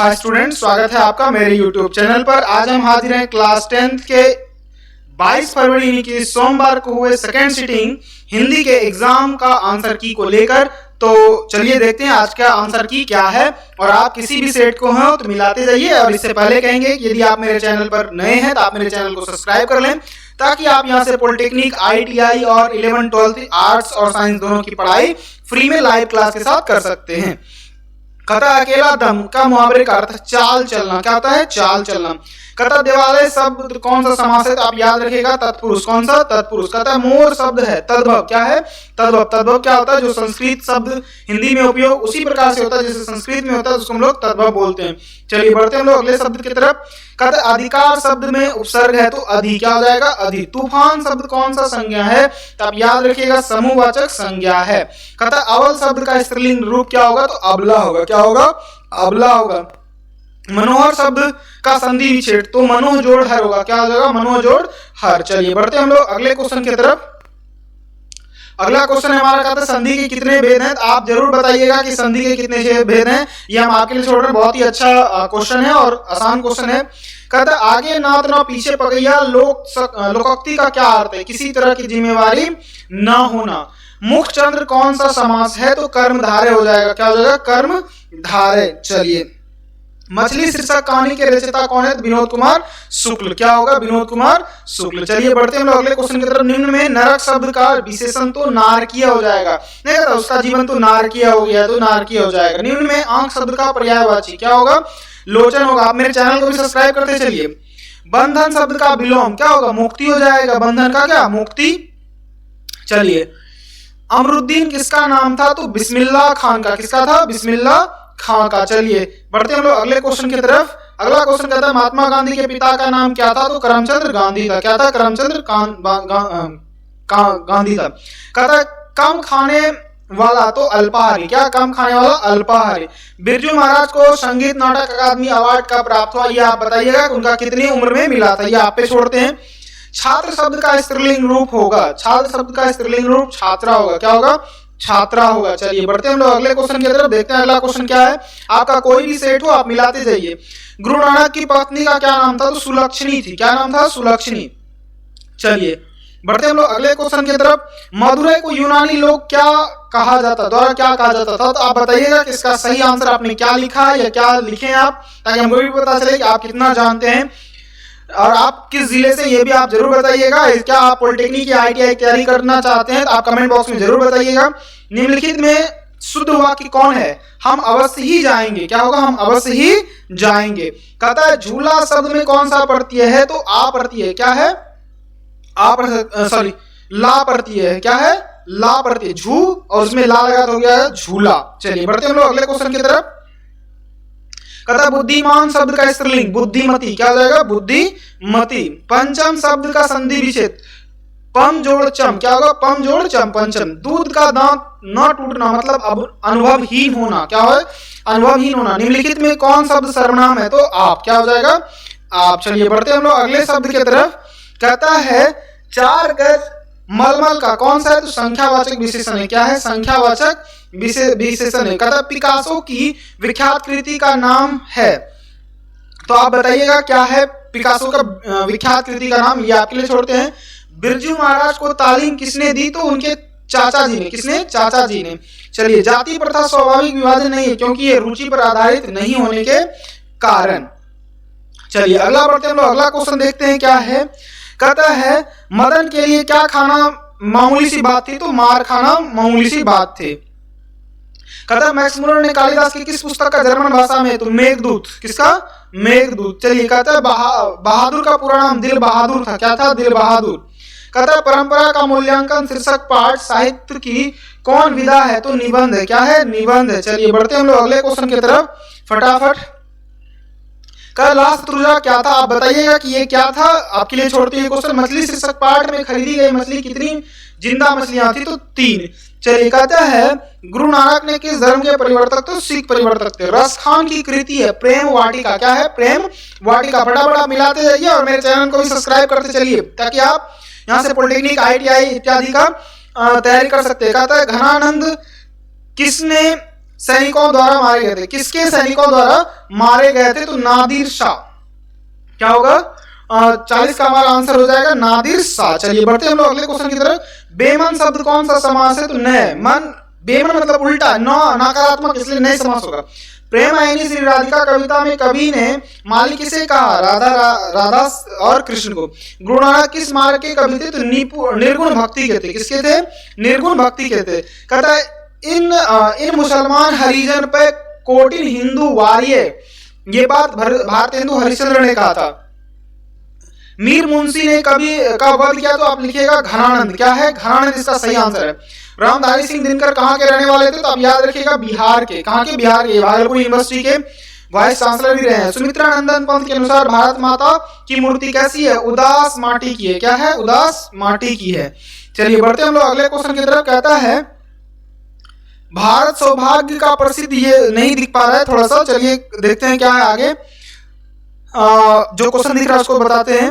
Hi student, स्वागत है आपका मेरे यूट्यूब चैनल पर। आज हम हाजिर हैं क्लास 10th के 22 फरवरी यानी कि सोमवार को हुए सेकेंड सिटिंग हिंदी के एग्जाम का आंसर की को लेकर। तो चलिए देखते हैं आज का आंसर की क्या है। और आप किसी भी सेट को हो तो मिलाते जाइए। और इससे पहले कहेंगे कि यदि आप मेरे चैनल पर नए हैं तो आप मेरे चैनल को सब्सक्राइब कर लें, ताकि आप यहां से पॉलिटेक्निक, ITI और 11th 12th आर्ट्स और साइंस दोनों की पढ़ाई फ्री में लाइव क्लास के साथ कर सकते हैं। कथा अकेला दम का मुहावरे का अर्थ चाल चलना। क्या होता है? चाल चलना। कथा दिवालय शब्द कौन सा समास है? तो आप याद रखिएगा तत्पुरुष। कौन सा? तत्पुरुष। कथा मोर शब्द है। तद्भव क्या है? तद्भव। तद्भव क्या होता है? जो संस्कृत शब्द हिंदी में उपयोग उसी प्रकार से होता है जैसे संस्कृत में होता है, उसको हम लोग तद्भव बोलते हैं। चलिए बढ़ते हैं हम लोग अगले शब्द की तरफ। कथा अधिकार शब्द में उपसर्ग है तो अधि क्या हो जाएगा? अधि। तूफान शब्द कौन सा संज्ञा है? तो आप याद रखिएगा समूहवाचक संज्ञा है। कथा अवल शब्द का स्त्रीलिंग रूप क्या होगा? तो अबला होगा। क्या होगा? अबला होगा। मनोहर शब्द का संधि विच्छेद तो मनोह जोड़ हर होगा। क्या हो जाएगा? मनोह जोड़ हर। चलिए बढ़ते हम लोग अगले क्वेश्चन की तरफ। अगला क्वेश्चन हमारा कहता है संधि के कितने भेद हैं? तो आप जरूर बताइएगा कि संधि के कितने भेद हैं। ये हम आपके लिए छोड़ रहे हैं। बहुत ही अच्छा क्वेश्चन है और आसान क्वेश्चन है। कहता है आगे नात ना पीछे पगैया लोकोक्ति का क्या अर्थ है? किसी तरह की जिम्मेवारी न होना। मुख चंद्र कौन सा समास है? तो कर्मधारय हो जाएगा। क्या हो जाएगा? कर्मधारय। चलिए मछली शीर्षक कहानी के रचयिता कौन है? विनोद कुमार शुक्ल। क्या होगा? विनोद कुमार शुक्ल। चलिए बढ़ते हैं हम लोग अगले क्वेश्चन की तरफ। निम्न में नरक शब्द का विशेषण तो नारकीय हो जाएगा। नहीं कहता उसका जीवन तो नारकीय हो गया तो नारकीय हो जाएगा। निम्न में आंख शब्द का पर्यायवाची क्या होगा? लोचन होगा। आप मेरे चैनल को भी सब्सक्राइब करते चलिए। बंधन शब्द का विलोम क्या होगा? मुक्ति हो जाएगा। बंधन का क्या? मुक्ति। चलिए अमरुद्दीन किसका नाम था? तो बिस्मिल्लाह खान का। किसका था? बिस्मिल्लाह खान का। चलिए बढ़ते हम लोग अगले क्वेश्चन की तरफ। अगला क्वेश्चन कहता है महात्मा गांधी के पिता का नाम क्या था? तो करमचंद गांधी था। क्या था? करमचंद गांधी था। कहता कम खाने वाला तो अल्पाहारी। क्या? कम खाने वाला अल्पाहारी। बिरजू महाराज को संगीत नाटक अकादमी अवार्ड का प्राप्त हुआ, ये आप बताइएगा। उनका कितनी उम्र में मिला था? ये आप पे छोड़ते हैं। छात्र शब्द का स्त्रीलिंग रूप होगा। छात्र शब्द का स्त्रीलिंग रूप छात्रा होगा। क्या होगा? छात्रा होगा। चलिए बढ़ते हैं हम लोग अगले क्वेश्चन की तरफ। देखते हैं अगला क्वेश्चन क्या है। आपका कोई भी सेट हो आप मिलाते जाइए। गुरु नानक की पत्नी का क्या नाम था? तो सुलक्षणी थी। क्या नाम था? सुलक्षणी। चलिए बढ़ते हैं हम लोग अगले क्वेश्चन की तरफ। मदुरै को यूनानी लोग क्या कहा जाता द्वारा क्या कहा जाता था? तो आप बताइएगा कि इसका सही आंसर आपने क्या लिखा है या क्या लिखे आप, ताकि हमको भी पता चले कि आप कितना जानते हैं। और आप किस जिले से ये भी आप जरूर बताइएगा। क्या आप पॉलिटेक्निक या ITI की तैयारी करना चाहते हैं तो आप कमेंट बॉक्स में जरूर बताइएगा। निम्नलिखित में शुद्ध वाक्य कौन है? हम अवश्य ही जाएंगे। क्या होगा? हम अवश्य ही जाएंगे। कहता है झूला शब्द में कौन सा प्रत्यय है? तो आ प्रत्यय। क्या है? ला प्रत्यय है। क्या है? ला प्रत्यय। झू और उसमें ला लगा तो हो गया झूला। चलिए बढ़ते हम लोग अगले क्वेश्चन की तरफ। कहता बुद्धिमान शब्द का स्त्रीलिंग बुद्धिमती। क्या हो जाएगा? बुद्धिमती। पंचम शब्द का संधि विच्छेद पम जोड़ चम। क्या होगा? पम जोड़ चम। पंचम। दूध का दांत न टूटना मतलब अब अनुभवहीन होना। क्या है? अनुभवहीन होना। निम्नलिखित में कौन शब्द सर्वनाम है? तो आप। क्या हो जाएगा? आप। चलिए बढ़ते हम लोग अगले शब्द की तरफ। कहता है 4 गज मलमल का कौन सा है? तो संख्यावाचक विशेषण है। क्या है? संख्यावाचक विशेषण है। कहता पिकासो की विख्यात कृति का नाम है। तो आप बताइएगा क्या है पिकासो का विख्यात कृति का नाम? ये आपके लिए छोड़ते हैं। बिरजू महाराज को तालीम किसने दी? तो उनके चाचा जी ने। किसने? चाचा जी ने। चलिए जाति प्रथा स्वाभाविक विभाजन नहीं है क्योंकि ये रुचि पर आधारित नहीं होने के कारण। चलिए अगला बढ़ते हैं हम लोग। अगला क्वेश्चन देखते हैं क्या है। कहता है मदन के लिए क्या खाना मामूली सी बात थी? तो मार खाना मामूली सी बात थी। कहता मैक्स मुलर ने कालिदास की किस पुस्तक का जर्मन भाषा में? तो मेघदूत। किसका? मेघदूत। चलिए कहता है बहादुर का पूरा नाम दिल बहादुर था। क्या था? दिल बहादुर। कहता है परंपरा का मूल्यांकन शीर्षक पाठ साहित्य की कौन विधा है? तो निबंध है। क्या है? निबंध है। चलिए बढ़ते हम लोग अगले क्वेश्चन की तरफ फटाफट। लास्ट त्रुजा क्या था? आप बताइएगा कि ये क्या था। आपके लिए छोड़ते हैं क्वेश्चन। मछली शीर्षक पाठ में खरीदी गई मछली कितनी जिंदा मछलियां थी? तो 3। चलिए कहता है गुरु नानक ने किस धर्म के परिवर्तक? तो सिख परिवर्तक थे। रस खान की कृति है प्रेम वाटिका। क्या है? प्रेम वाटिका। फटाफट मिलाते जाइए और मेरे चैनल को भी सब्सक्राइब करते चलिए, ताकि आप यहाँ से पॉलिटेक्निक, ITI इत्यादि का तैयारी कर सकते हैं। कहता है घनानंद किसने सैनिकों द्वारा मारे गए थे। किसके सैनिकों द्वारा मारे गए थे? तो नादिर शाह। क्या होगा? 40 का हमारा आंसर हो जाएगा नादिर शाह। चलिए बढ़ते हम लोग अगले क्वेश्चन की तरफ। बेमन शब्द कौन सा समास है? तो नए मन, बेमन मतलब उल्टा, नकारात्मक, इसलिए नए समास होगा। प्रेम आयनी श्री राधिका कविता में कवि ने माली किसे कहा? राधा और कृष्ण को। गुरु नानक किस मार्ग के कवि थे? तो निर्गुण भक्ति के थे। किसके थे? निर्गुण भक्ति के थे। कहता है इन मुसलमान हरिजन पे कोटिन हिंदू वारिये, ये बात भारत हिंदू हरिश्चंद्र ने कहा था। मीर मुंशी ने कवि का वध किया, तो आप लिखिएगा घनानंद। क्या है? घनानंद इसका सही आंसर है। रामधारी सिंह दिनकर कहाँ के रहने वाले थे? तो आप याद रखिएगा बिहार के। कहाँ के? बिहार के। भागलपुर यूनिवर्सिटी के वाइस चांसलर भी रहे हैं। सुमित्रा नंदन पंत के अनुसार भारत माता की मूर्ति कैसी है? उदास माटी की है। क्या है? उदास माटी की है। चलिए बढ़ते हम लोग अगले क्वेश्चन की तरफ। कहता है भारत सौभाग्य का प्रसिद्ध, ये नहीं दिख पा रहा है थोड़ा सा, चलिए देखते हैं क्या है आगे। जो क्वेश्चन दिख रहा है उसको बताते हैं।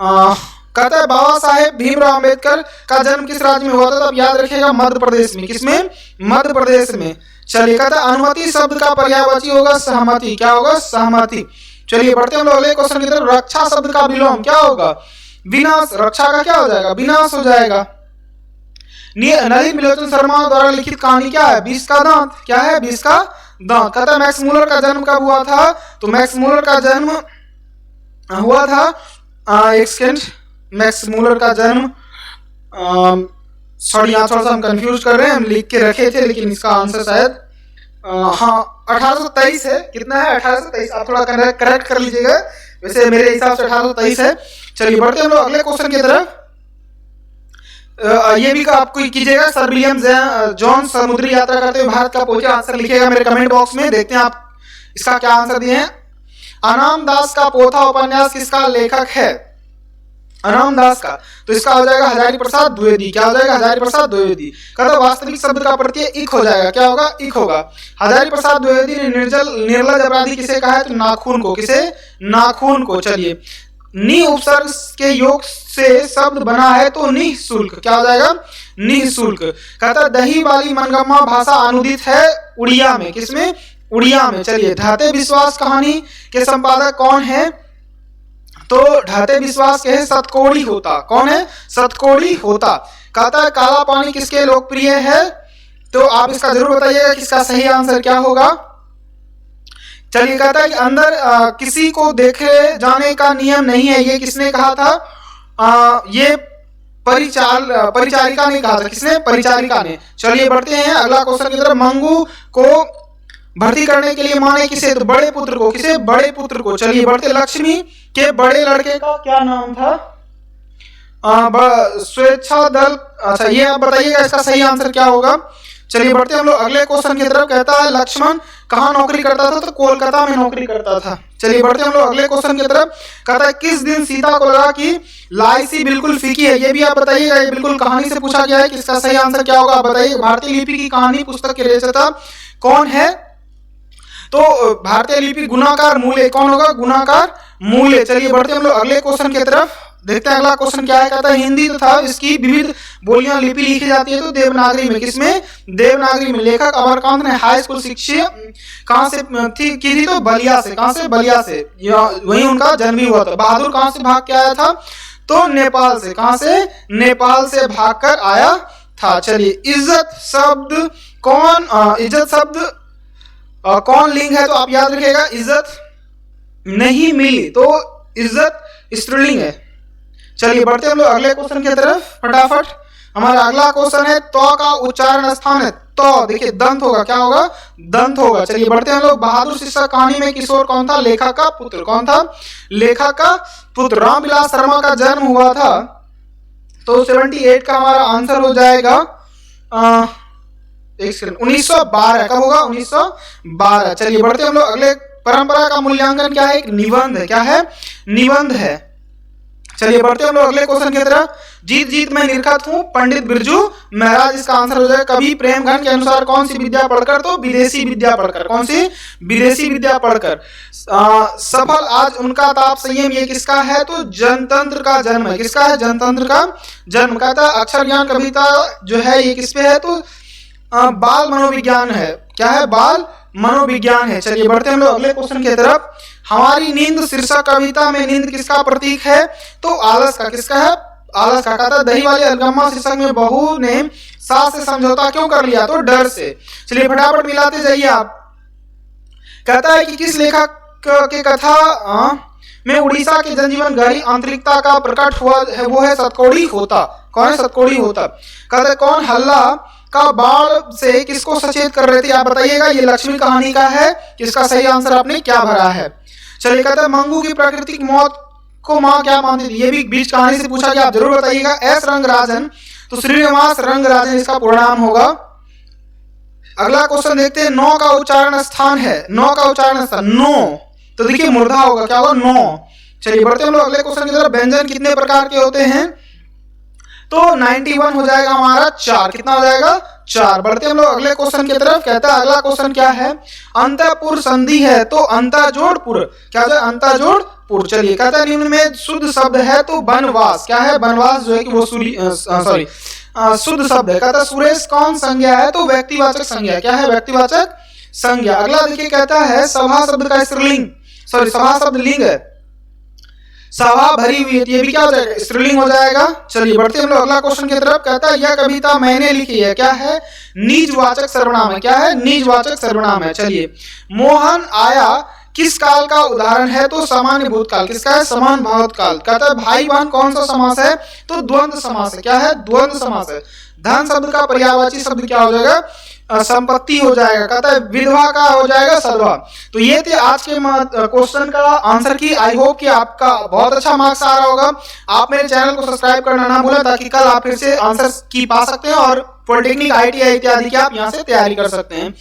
कहता है बाबा साहेब भीमराव अंबेडकर का जन्म किस राज्य में हुआ था? तो आप याद रखिएगा मध्य प्रदेश में। किसमें? मध्य प्रदेश में। चलिए कहता है अनुमति शब्द का पर्यायवाची होगा सहमति। क्या होगा? सहमति। चलिए बढ़ते हम लोग अगले क्वेश्चन की तरफ। रक्षा शब्द का विलोम क्या होगा? विनाश। रक्षा का क्या हो जाएगा? विनाश हो जाएगा। नलिन विलोचन शर्मा द्वारा लिखित कहानी क्या है? 20 का दांत। क्या है? 20 का दांत। कहता है मैक्स मूलर का जन्म कब हुआ था? तो मैक्स मूलर का जन्म हुआ था, एक सेकेंड, मैक्स मूलर का जन्म, सॉरी यहाँ थोड़ा सा हम कंफ्यूज कर रहे हैं, हम लिख के रखे थे लेकिन इसका आंसर शायद हाँ 1823 है। कितना है? 1823। आप थोड़ा करेक्ट कर लीजिएगा, वैसे मेरे हिसाब से 1823 है। चलिए बढ़ते हम लोग अगले क्वेश्चन की तरफ। ये भी आपको कीजिएगा, सर विलियम जॉन समुद्री यात्रा करते हुए भारत का पहुंचे। आंसर लिखिएगा मेरे कमेंट बॉक्स में, देखते हैं आप इसका क्या आंसर दिए हैं। अनाम दास का पोथा उपन्यास किसका लेखक है? अनाम दास का, तो इसका हो जाएगा हजारी प्रसाद द्विवेदी। क्या हो जाएगा? हजारी प्रसाद द्विवेदी। कहता वास्तविक शब्द का प्रत्यय इक हो जाएगा। क्या होगा? इक होगा। हजारी प्रसाद द्विवेदी ने निर्लज अपराधी किसे कहा है? तो नाखून को। किसे? नाखून को। चलिए नि उपसर्ग के योग से शब्द बना है तो निःशुल्क। क्या हो जाएगा? निःशुल्क। कहता दही वाली मनगम्मा भाषा अनुदित है उड़िया में। किसमें? उड़िया में। चलिए ढाते विश्वास कहानी के संपादक कौन है? तो ढाते विश्वास के है सतकोड़ी होता। कौन है? सतकोड़ी होता। कहता है काला पानी किसके लोकप्रिय है? तो आप इसका जरूर बताइएगा कि इसका सही आंसर क्या होगा। चलिए कहता है कि अंदर किसी को देखे जाने का नियम नहीं है, ये किसने कहा था? ये परिचारिका ने कहा था। किसने? परिचारिका ने। चलिए बढ़ते हैं अगला क्वेश्चन की तरफ। मंगू को भर्ती करने के लिए माने किसे? तो बड़े पुत्र को। किसे? बड़े पुत्र को। चलिए बढ़ते, लक्ष्मी के बड़े लड़के का क्या नाम था? स्वेच्छा दल। अच्छा ये आप बताइएगा इसका सही आंसर क्या होगा। चलिए बढ़ते हम लोग अगले क्वेश्चन की तरफ। कहता है लक्ष्मण कहाँ नौकरी करता था? तो कोलकाता में नौकरी करता था। चलिए बढ़ते हम लोग अगले क्वेश्चन की तरफ। कहता है किस दिन सीता को लगा कि लाइसी बिल्कुल फीकी है? ये भी आप बताइएगा, ये बिल्कुल कहानी से पूछा गया है कि इसका सही आंसर क्या होगा। आप बताइए भारतीय लिपि की कहानी पुस्तक के रचयिता कौन है? तो भारतीय लिपि गुणाकार मूल्य। कौन होगा? गुणाकार मूल्य। चलिए बढ़ते हम लोग अगले क्वेश्चन की तरफ, देखते हैं अगला क्वेश्चन क्या है। कहता है हिंदी तथा इसकी विविध बोलियां लिपि लिखी जाती है तो देवनागरी में। किसमें? देवनागरी में। लेखक अमरकांत ने हाई स्कूल शिक्षा कहाँ से की थी? तो बलिया से। कहाँ से? बलिया से। वहीं उनका जन्म भी हुआ था। बहादुर कहाँ से भाग के आया था? तो नेपाल से। कहाँ से? नेपाल से भाग कर आया था। चलिए इज्जत शब्द कौन, इज्जत शब्द कौन लिंग है? तो आप याद रखिएगा इज्जत नहीं मिली, तो इज्जत स्त्रीलिंग है। चलिए बढ़ते हम लोग अगले क्वेश्चन की तरफ फटाफट। हमारा अगला क्वेश्चन है तो का उच्चारण स्थान है तो, देखिए दंत होगा। क्या होगा? दंत होगा। चलिए बढ़ते हैं लोग। बहादुर शिक्षक कहानी में किशोर कौन था? लेखक का पुत्र। कौन था? लेखक का पुत्र। रामविलास शर्मा का जन्म हुआ था तो 78 का हमारा आंसर हो जाएगा 1912। कब होगा? 1912। चलिए बढ़ते हम लोग अगले। परंपरा का मूल्यांकन क्या है? एक निबंध है। क्या है? निबंध है। चलिए बढ़ते हम लोग अगले क्वेश्चन की तरफ। जीत जीत में निरखत हूँ पंडित बिरजू महाराज, इसका आंसर हो जाएगा कवि प्रेमघन के अनुसार कौन सी विद्या पढ़कर? तो विदेशी विद्या पढ़कर। कौन सी? विदेशी विद्या पढ़कर। सफल आज उनका ताप संयम, ये किसका है? तो जनतंत्र का जन्म है। किसका है? जनतंत्र का जन्म। कहता है अक्षर ज्ञान कविता जो है ये किस पे है? तो बाल मनोविज्ञान है। क्या है? बाल मनोविज्ञान है। चलिए बढ़ते हैं हम लोग अगले क्वेश्चन की तरफ। हमारी नींद शीर्षक कविता में नींद किसका प्रतीक है? तो आलस का। किसका है? आलस का। कहता है दही वाली अलगम्मा शीर्षक में बहू ने सास से समझौता क्यों कर लिया? तो डर से। चलिए फटाफट मिलाते जाइए आप। कहता है कि किस लेखक के कथा में उड़ीसा के जनजीवन गहरी आंतरिकता का प्रकट हुआ है? वो है सतकोड़ी होता। कौन है? सतकोड़ी होता। कहते कौन हल्ला का बाढ़ से किसको सचेत कर रहे थे? आप बताइएगा। ये लक्ष्मी कहानी का है। किसका सही आंसर आपने क्या भरा है? चलिए कहते हैं मंगू की प्राकृतिक मौत को माँ क्या मानती थी? ये भी बीच कहानी से पूछा गया, आप जरूर बताइएगा। एस रंगराजन। तो श्रीनिवास रंगराजन इसका पूरा नाम होगा। अगला क्वेश्चन देखते हैं। नौ का उच्चारण स्थान है। नौ का उच्चारण स्थान नो, तो देखिए मूर्धा होगा। क्या होगा? नौ। चलिए बढ़ते हम लोग अगले क्वेश्चन की तरफ। व्यंजन कितने प्रकार के होते हैं? तो 91 हो जाएगा हमारा 4। कितना हो जाएगा? 4। बढ़ते हम लोग अगले क्वेश्चन की तरफ। कहता है अगला क्वेश्चन क्या है? अंतःपुर संधि है तो अंतःजोड़पुर। क्या है? अंतःजोड़पुर। चलिए कहता है निम्न में शुद्ध शब्द है तो बनवास। क्या है? बनवास जो है कि वो शुद्ध शब्द है। कहता है सुरेश कौन संज्ञा है? तो व्यक्तिवाचक संज्ञा। क्या है? व्यक्तिवाचक संज्ञा। अगला देखिए कहता है सभा शब्द का स्त्रीलिंग, सभा शब्द लिंग है। सभा भरी हुई, ये भी क्या हो जाएगा? स्त्रीलिंग हो जाएगा। चलिए बढ़ते हम लोग अगला क्वेश्चन की तरफ। कहता है यह कविता मैंने लिखी है। क्या है? निजवाचक सर्वनाम है। क्या है? निजवाचक सर्वनाम है। चलिए मोहन आया किस काल का उदाहरण है? तो सामान्य भूतकाल। किसका है? समान भूतकाल। कहता है भाई बहन कौन सा समास है? तो द्वंद्व समास है। क्या है? द्वंद्व समास है। धन शब्द का पर्यायवाची शब्द क्या हो जाएगा? संपत्ति हो जाएगा। कहता है विधवा का हो जाएगा सदवा। तो ये थे आज के क्वेश्चन का आंसर की। आई होप कि आपका बहुत अच्छा मार्क्स आ रहा होगा। आप मेरे चैनल को सब्सक्राइब करना ना भूलें ताकि कल आप फिर से आंसर की पा सकते हैं और पॉलिटेक्निक ITI इत्यादि की आप यहाँ से तैयारी कर सकते हैं।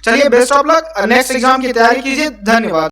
चलिए best of luck. Next exam की तैयारी कीजिए। धन्यवाद।